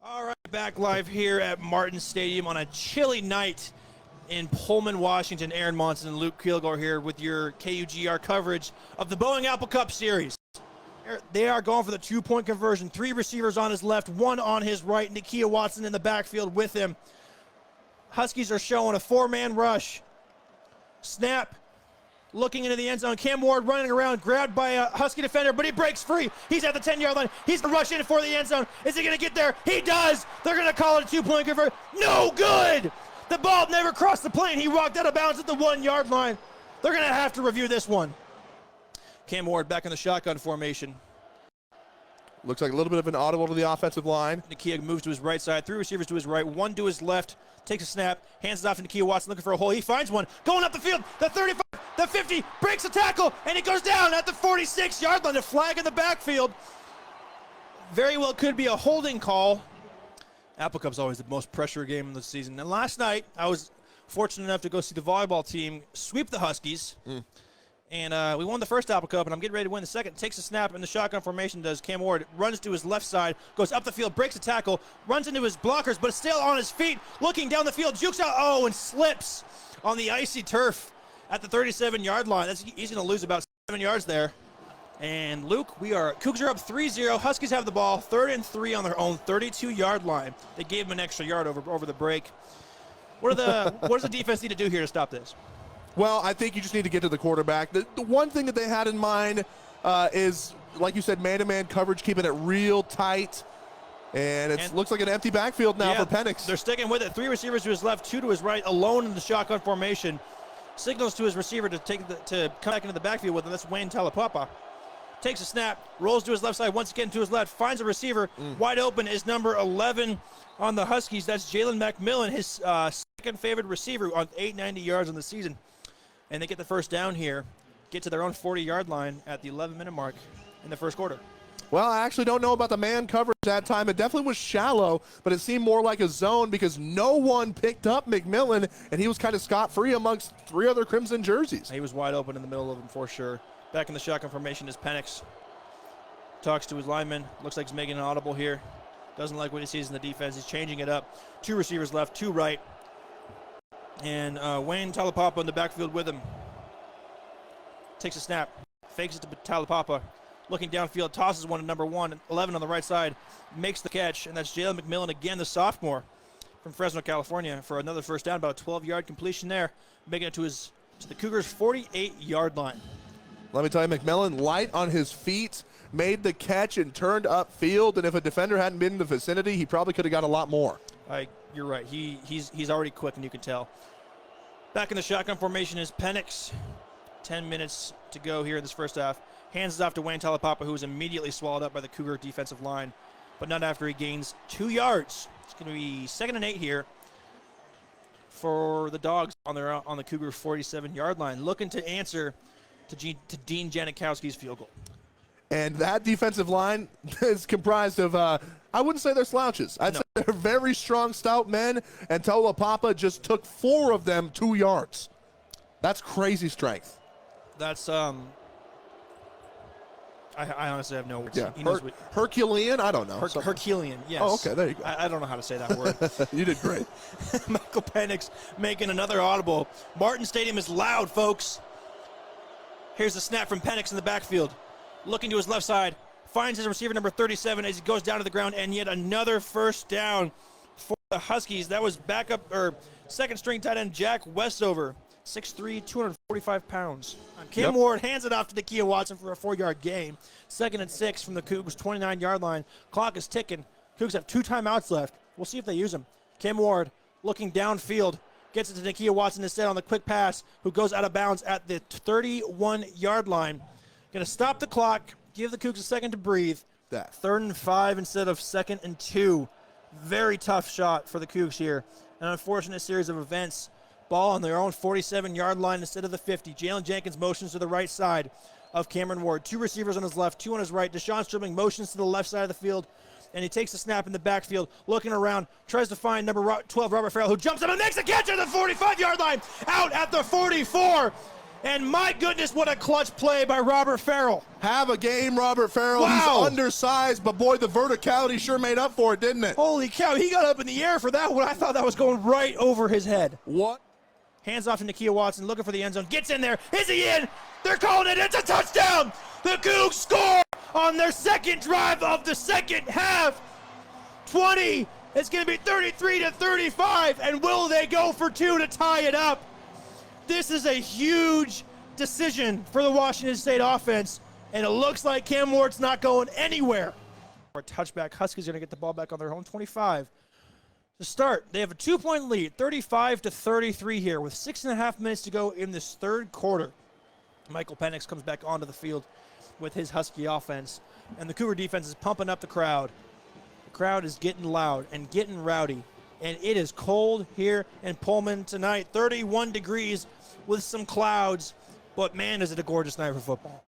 All right, back live here at Martin Stadium on a chilly night in Pullman, Washington. Aaron Monson and Luke Keelgore here with your KUGR coverage of the Boeing Apple Cup Series. They are going for the two-point conversion. Three receivers on his left, one on his right. Nakia Watson in the backfield with him. Huskies are showing a four-man rush. Snap. Looking into the end zone. Cam Ward running around, grabbed by a Husky defender, but he breaks free. He's at the 10-yard line. He's going to rush in for the end zone. Is he going to get there? He does. They're going to call it a two-point conversion. No good. The ball never crossed the plane. He walked out of bounds at the 1-yard line. They're going to have to review this one. Cam Ward back in the shotgun formation. Looks like a little bit of an audible to the offensive line. Nakia moves to his right side. Three receivers to his right, one to his left. Takes a snap, hands it off to Nakia Watson looking for a hole. He finds one. Going up the field. The 35, the 50, breaks a tackle, and he goes down at the 46-yard line. A flag in the backfield. Very well could be a holding call. Apple Cup's always the most pressure game of the season. And last night, I was fortunate enough to go see the volleyball team sweep the Huskies. And we won the first Apple Cup, and I'm getting ready to win the second. Takes a snap in the shotgun formation, does Cam Ward. Runs to his left side, goes up the field, breaks a tackle, runs into his blockers, but is still on his feet, looking down the field, jukes out, and slips on the icy turf at the 37-yard line. He's going to lose about 7 yards there. And Luke, Cougs are up 3-0. Huskies have the ball, 3rd and 3 on their own 32-yard line. They gave him an extra yard over the break. What does the defense need to do here to stop this? Well, I think you just need to get to the quarterback. The one thing that they had in mind is, like you said, man-to-man coverage, keeping it real tight. And it looks like an empty backfield now for Penix. They're sticking with it. 3 receivers to his left, 2 to his right, alone in the shotgun formation. Signals to his receiver to come back into the backfield with him. That's Wayne Talapapa. Takes a snap, rolls to his left side, once again to his left, finds a receiver. Wide open is number 11 on the Huskies. That's Jalen McMillan, his second favorite receiver on 890 yards on the season. And they get the first down here, get to their own 40-yard line at the 11-minute mark in the first quarter. Well, I actually don't know about the man coverage that time. It definitely was shallow, but it seemed more like a zone because no one picked up McMillan, and he was kind of scot-free amongst 3 other Crimson jerseys. He was wide open in the middle of them for sure. Back in the shotgun formation is Penix. Talks to his lineman. Looks like he's making an audible here. Doesn't like what he sees in the defense. He's changing it up. 2 receivers left, 2 right. And Wayne Talapapa in the backfield with him. Takes a snap. Fakes it to Talapapa. Looking downfield. Tosses one to number 11 on the right side. Makes the catch. And that's Jalen McMillan again, the sophomore from Fresno, California, for another first down. About a 12-yard completion there. Making it to the Cougars' 48-yard line. Let me tell you, McMillan, light on his feet, made the catch and turned upfield. And if a defender hadn't been in the vicinity, he probably could have got a lot more. You're right. He's already quick, and you can tell. Back in the shotgun formation is Penix. 10 minutes to go here in this first half. Hands it off to Wayne Talapapa, who is immediately swallowed up by the Cougar defensive line, but not after he gains 2 yards. It's going to be 2nd and 8 here for the Dogs on the Cougar 47-yard line, looking to answer to Dean Janikowski's field goal. And that defensive line is comprised of, I wouldn't say they're slouches. I'd say they're very strong, stout men, and Talapapa just took 4 of them 2 yards. That's crazy strength. That's, I honestly have no words. Yeah. He knows Herculean? I don't know. Herculean, yes. Oh, okay, there you go. I don't know how to say that word. You did great. Michael Penix making another audible. Martin Stadium is loud, folks. Here's the snap from Penix in the backfield. Looking to his left side, finds his receiver number 37 as he goes down to the ground, and yet another first down for the Huskies. That was second string tight end Jack Westover, 6'3", 245 pounds. Cam Ward hands it off to Nakia Watson for a 4-yard gain. 2nd and 6 from the Cougs' 29-yard line. Clock is ticking. Cougs have 2 timeouts left. We'll see if they use them. Cam Ward looking downfield. Gets it to Nakia Watson instead on the quick pass, who goes out of bounds at the 31-yard line. Going to stop the clock, give the Cougs a second to breathe. 3rd and 5 instead of 2nd and 2. Very tough shot for the Cougs here. An unfortunate series of events. Ball on their own 47-yard line instead of the 50. Jalen Jenkins motions to the right side of Cameron Ward. 2 receivers on his left, 2 on his right. Deshaun Stribling motions to the left side of the field, and he takes the snap in the backfield, looking around, tries to find number 12, Robert Farrell, who jumps up and makes a catch at the 45-yard line, out at the 44. And my goodness, what a clutch play by Robert Farrell. Have a game, Robert Farrell. Wow. He's undersized, but boy, the verticality sure made up for it, didn't it? Holy cow, he got up in the air for that one. I thought that was going right over his head. What? Hands off to Nakia Watson, looking for the end zone. Gets in there. Is he in? They're calling it. It's a touchdown. The Cougs score on their second drive of the second half. 20. It's going to be 33-35. And will they go for two to tie it up? This is a huge decision for the Washington State offense. And it looks like Cam Ward's not going anywhere. For a touchback, Huskies going to get the ball back on their home 25. To start, they have a 2-point lead, 35-33 here, with 6.5 minutes to go in this third quarter. Michael Penix comes back onto the field with his Husky offense, and the Cougar defense is pumping up the crowd. The crowd is getting loud and getting rowdy, and it is cold here in Pullman tonight, 31 degrees with some clouds, but man, is it a gorgeous night for football.